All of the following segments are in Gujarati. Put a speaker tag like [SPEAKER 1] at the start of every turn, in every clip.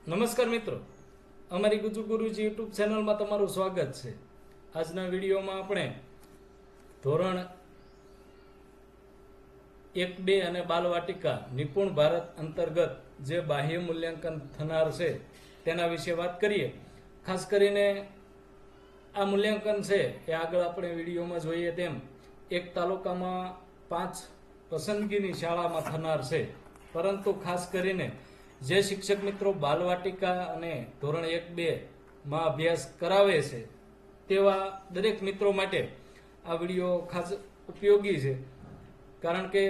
[SPEAKER 1] નમસ્કાર મિત્રો, અમારી ગુજુ ગુરુજી યુટ્યુબ ચેનલમાં તમારું સ્વાગત છે। આજના વિડીયોમાં આપણે ધોરણ 1-2 અને બાલવાટિકા નિપુણ ભારત અંતર્ગત જે બાહ્ય મૂલ્યાંકન થનાર છે તેના વિશે વાત કરીએ। ખાસ કરીને આ મૂલ્યાંકન છે એ આગળ આપણે વિડીયોમાં જોઈએ તેમ એક તાલુકામાં 5 પસંદગીની શાળામાં થનાર છે, પરંતુ ખાસ કરીને જે શિક્ષક મિત્રો બાલવાટિકા અને ધોરણ 1-2 માં અભ્યાસ કરાવે છે તેવા દરેક મિત્રો માટે આ વિડીયો ખાસ ઉપયોગી છે, કારણ કે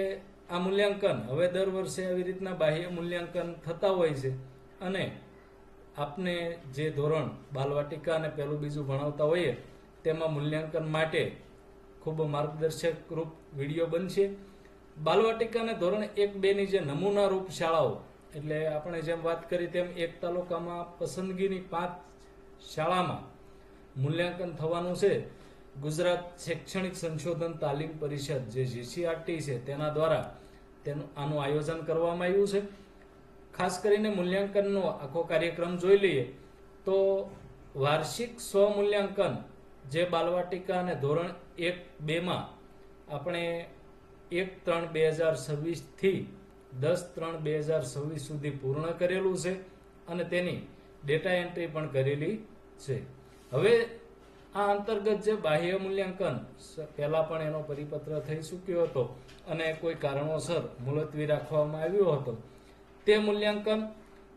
[SPEAKER 1] આ મૂલ્યાંકન હવે દર વર્ષે આવી રીતના બાહ્ય મૂલ્યાંકન થતા હોય છે અને આપને જે ધોરણ બાલવાટિકા અને પહેલું બીજું ભણાવતા હોઈએ તેમાં મૂલ્યાંકન માટે ખૂબ માર્ગદર્શક રૂપ વિડીયો બનશે। બાલવાટિકા અને ધોરણ 1-2ની જે નમૂના રૂપ શાળાઓ, એટલે આપણે જેમ વાત કરી તેમ એક તાલુકામાં પસંદગીની 5 શાળામાં મૂલ્યાંકન થવાનું છે। ગુજરાત શૈક્ષણિક સંશોધન તાલીમ પરિષદ જે જીસીઆરટી છે તેના દ્વારા આનું આયોજન કરવામાં આવ્યું છે। ખાસ કરીને મૂલ્યાંકનનો આખો કાર્યક્રમ જોઈ લઈએ તો વાર્ષિક સ્વમૂલ્યાંકન જે બાલવાટિકા અને ધોરણ 1-2માં આપણે 1/3/2026 થી 10/3/2026 સુધી પૂર્ણ કરેલું છે અને તેની ડેટા એન્ટ્રી પણ કરેલી છે। હવે આ અંતર્ગત જે બાહ્ય મૂલ્યાંકન પહેલા પણ એનો પરિપત્ર થઈ ચૂક્યો હતો અને કોઈ કારણોસર મુલતવી રાખવામાં આવ્યો હતો, તે મૂલ્યાંકન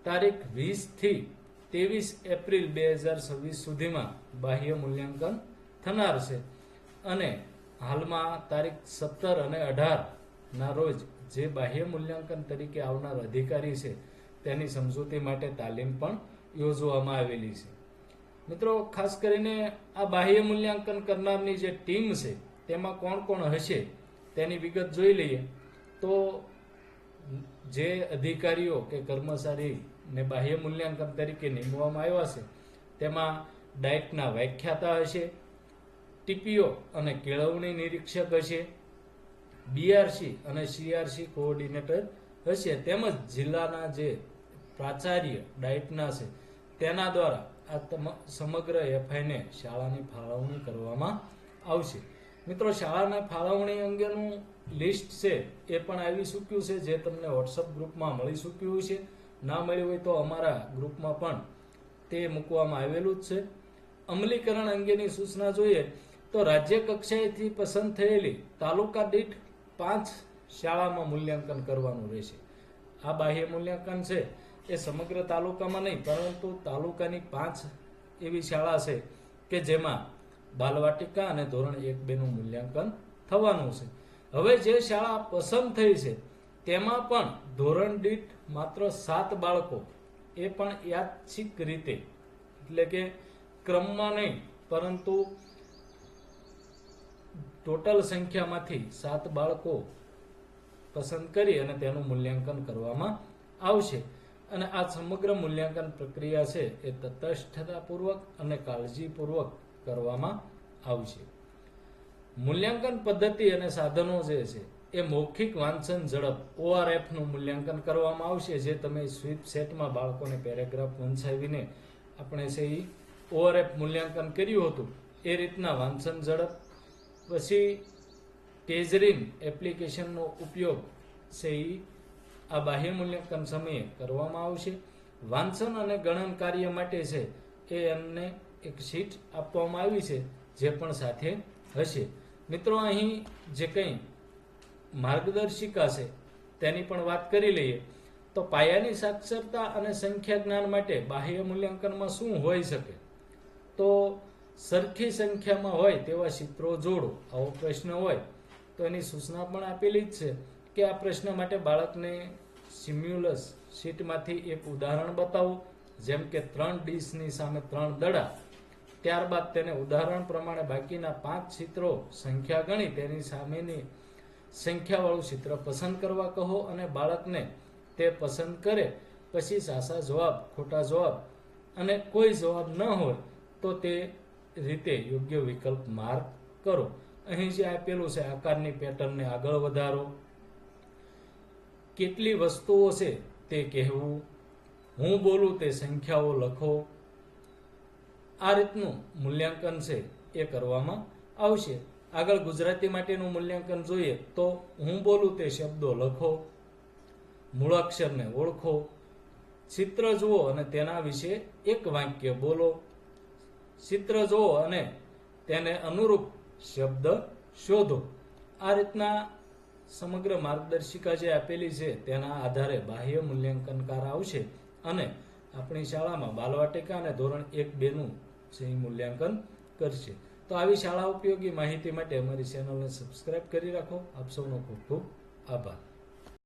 [SPEAKER 1] તારીખ 20 થી 23 એપ્રિલ 2026 સુધીમાં બાહ્ય મૂલ્યાંકન થનાર છે અને હાલમાં તારીખ 17 અને 18 ના રોજ જે બાહ્ય મૂલ્યાંકન તરીકે આવનાર અધિકારી છે તેની સમજૂતી માટે તાલીમ પણ યોજવામાં આવેલી છે। મિત્રો, ખાસ કરીને આ બાહ્ય મૂલ્યાંકન કરનારની જે ટીમ છે તેમાં કોણ કોણ હશે તેની વિગત જોઈ લઈએ તો જે અધિકારીઓ કે કર્મચારીને બાહ્ય મૂલ્યાંકન તરીકે નીમવામાં આવ્યા છે તેમાં ડાયટના વ્યાખ્યાતા હશે, ટીપીઓ અને કેળવણી નિરીક્ષક હશે, બીઆરસી અને સીઆરસી કોઓર્ડિનેટર હશે, તેમજ જિલ્લાના જે પ્રાચાર્ય ડાયટના છે તેના દ્વારા આ સમગ્ર એફઆઈને શાળાની ફાળવણી કરવામાં આવશે। મિત્રો, શાળાના ફાળવણી અંગેનું લિસ્ટ છે એ પણ આવી ચૂક્યું છે, જે તમને વોટ્સઅપ ગ્રુપમાં મળી ચૂક્યું છે। ના મળ્યું હોય તો અમારા ગ્રુપમાં પણ તે મૂકવામાં આવેલું જ છે। અમલીકરણ અંગેની સૂચના જોઈએ તો રાજ્ય કક્ષાએથી પસંદ થયેલી તાલુકા દીઠ 5 શાળામાં મૂલ્યાંકન કરવાનું રહેશે। આ બાહ્ય મૂલ્યાંકન છે એ સમગ્ર તાલુકામાં નહીં, પરંતુ તાલુકાની 5 એવી શાળા છે કે જેમાં બાલવાટિકા અને ધોરણ 1-2નું મૂલ્યાંકન થવાનું છે। હવે જે શાળા પસંદ થઈ છે તેમાં પણ ધોરણ દીઠ માત્ર 7 બાળકો, એ પણ યાદચ્છિક રીતે, એટલે કે ક્રમમાં નહીં પરંતુ ટોટલ સંખ્યામાંથી 7 બાળકો પસંદ કરી અને તેનું મૂલ્યાંકન કરવામાં આવશે અને આ સમગ્ર મૂલ્યાંકન પ્રક્રિયા છે એ તટસ્થતાપૂર્વક અને કાળજીપૂર્વક કરવામાં આવશે। મૂલ્યાંકન પદ્ધતિ અને સાધનો જે છે એ મૌખિક વાંચન ઝડપ ORFનું મૂલ્યાંકન કરવામાં આવશે, જે તમે સ્વીપ સેટમાં બાળકોને પેરેગ્રાફ વંચાવીને આપણે છે એ ORF મૂલ્યાંકન કર્યું હતું એ રીતના વાંચન ઝડપ, પછી ટેઝરીન એપ્લિકેશનનો ઉપયોગ છે એ આ બાહ્ય મૂલ્યાંકન સમયે કરવામાં આવશે। વાંચન અને ગણન કાર્ય માટે છે એ એમને એક શીટ આપવામાં આવી છે જે પણ સાથે હશે। મિત્રો, અહીં જે કંઈ માર્ગદર્શિકા છે તેની પણ વાત કરી લઈએ તો પાયાની સાક્ષરતા અને સંખ્યા જ્ઞાન માટે બાહ્ય મૂલ્યાંકનમાં શું હોઈ શકે, તો સરખી સંખ્યામાં હોય તેવા ચિત્રો જોડો, આવો પ્રશ્ન હોય તો એની સૂચના પણ આપેલી જ છે કે આ પ્રશ્ન માટે બાળકને સિમ્યુલસ શીટમાંથી એક ઉદાહરણ બતાવો, જેમ કે 3 ડીશની સામે 3 દડા, ત્યારબાદ તેને ઉદાહરણ પ્રમાણે બાકીના 5 ચિત્રો સંખ્યા ગણી તેની સામેની સંખ્યાવાળું ચિત્ર પસંદ કરવા કહો અને બાળકને તે પસંદ કરે પછી સાચા જવાબ, ખોટા જવાબ અને કોઈ જવાબ ન હોય તો તે રીતે યોગ્ય વિકલ્પ માર્ક કરો। અહીં જે આપેલું છે આકારની પેટર્નને આગળ વધારો, કેટલી વસ્તુઓ છે તે કહેવું, હું બોલું તે સંખ્યાઓ લખો. આ રીતનું મૂલ્યાંકન છે એ કરવામાં આવશે. આગળ ગુજરાતી માટેનું મૂલ્યાંકન જોઈએ તો હું બોલું તે શબ્દો લખો, મૂળાક્ષરને ઓળખો, ચિત્ર જુઓ અને તેના વિશે એક વાક્ય બોલો, ચિત્ર જુઓ અને તેને અનુરૂપ શબ્દ શોધો. આ રીતના સમગ્ર માર્ગદર્શિકા જે આપેલી છે તેના આધારે બાહ્ય મૂલ્યાંકનકાર આવશે અને આપણી શાળામાં બાલવાટિકા અને ધોરણ 1-2 નું છે એ મૂલ્યાંકન કરશે. તો આવી શાળા ઉપયોગી માહિતી માટે અમારી ચેનલને સબસ્ક્રાઇબ કરી રાખો. આપ સૌનો ખૂબ ખૂબ આભાર.